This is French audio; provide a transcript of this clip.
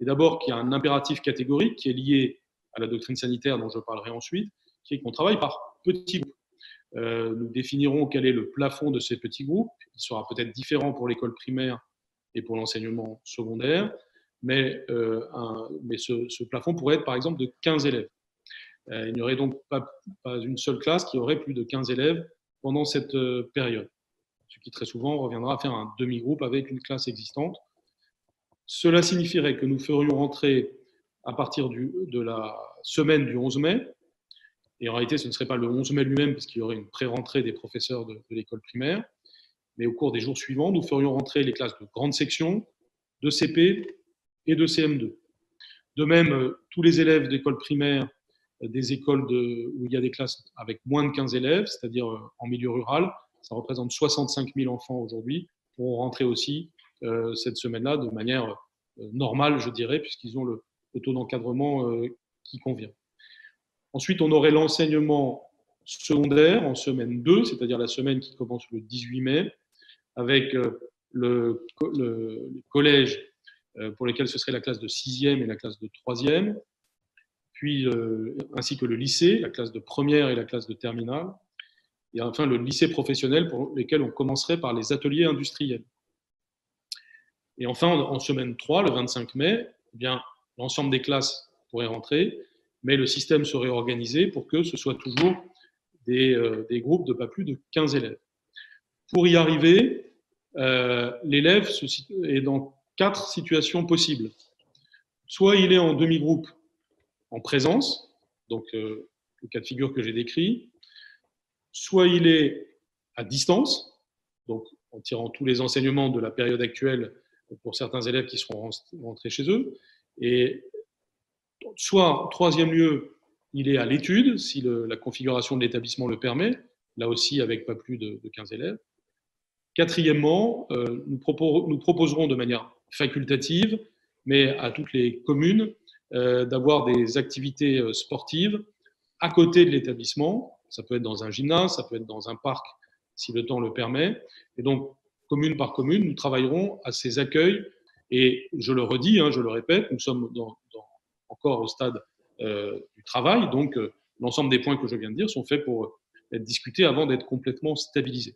est d'abord qu'il y a un impératif catégorique qui est lié à la doctrine sanitaire dont je parlerai ensuite, qui est qu'on travaille par petits groupes. Nous définirons quel est le plafond de ces petits groupes. Il sera peut-être différent pour l'école primaire et pour l'enseignement secondaire, mais ce plafond pourrait être par exemple de 15 élèves. Il n'y aurait donc pas une seule classe qui aurait plus de 15 élèves pendant cette période, ce qui très souvent reviendra à faire un demi-groupe avec une classe existante. Cela signifierait que nous ferions rentrer à partir de la semaine du 11 mai, et en réalité ce ne serait pas le 11 mai lui-même parce qu'il y aurait une pré-rentrée des professeurs de l'école primaire, mais au cours des jours suivants, nous ferions rentrer les classes de grande section, de CP et de CM2. De même, tous les élèves d'école primaire des écoles où il y a des classes avec moins de 15 élèves, c'est-à-dire en milieu rural, ça représente 65 000 enfants aujourd'hui, pourront rentrer aussi cette semaine-là de manière normale, je dirais, puisqu'ils ont le taux d'encadrement qui convient. Ensuite, on aurait l'enseignement secondaire en semaine 2, c'est-à-dire la semaine qui commence le 18 mai, avec le collège pour lesquels ce serait la classe de 6e et la classe de 3e, puis ainsi que le lycée, la classe de première et la classe de terminale, et enfin le lycée professionnel pour lesquels on commencerait par les ateliers industriels. Et enfin, en semaine 3, le 25 mai, eh bien, l'ensemble des classes pourraient rentrer, mais le système serait organisé pour que ce soit toujours des groupes de pas plus de 15 élèves. Pour y arriver, l'élève est dans 4 situations possibles. Soit il est en demi-groupe en présence, donc le cas de figure que j'ai décrit, soit il est à distance, donc en tirant tous les enseignements de la période actuelle pour certains élèves qui seront rentrés chez eux, et soit, troisième lieu, il est à l'étude, si la configuration de l'établissement le permet, là aussi avec pas plus de 15 élèves. Quatrièmement, nous proposerons de manière facultative, mais à toutes les communes, d'avoir des activités sportives à côté de l'établissement. Ça peut être dans un gymnase, ça peut être dans un parc, si le temps le permet. Et donc, commune par commune, nous travaillerons à ces accueils. Et je le redis, je le répète, nous sommes encore au stade du travail. Donc, l'ensemble des points que je viens de dire sont faits pour être discutés avant d'être complètement stabilisés.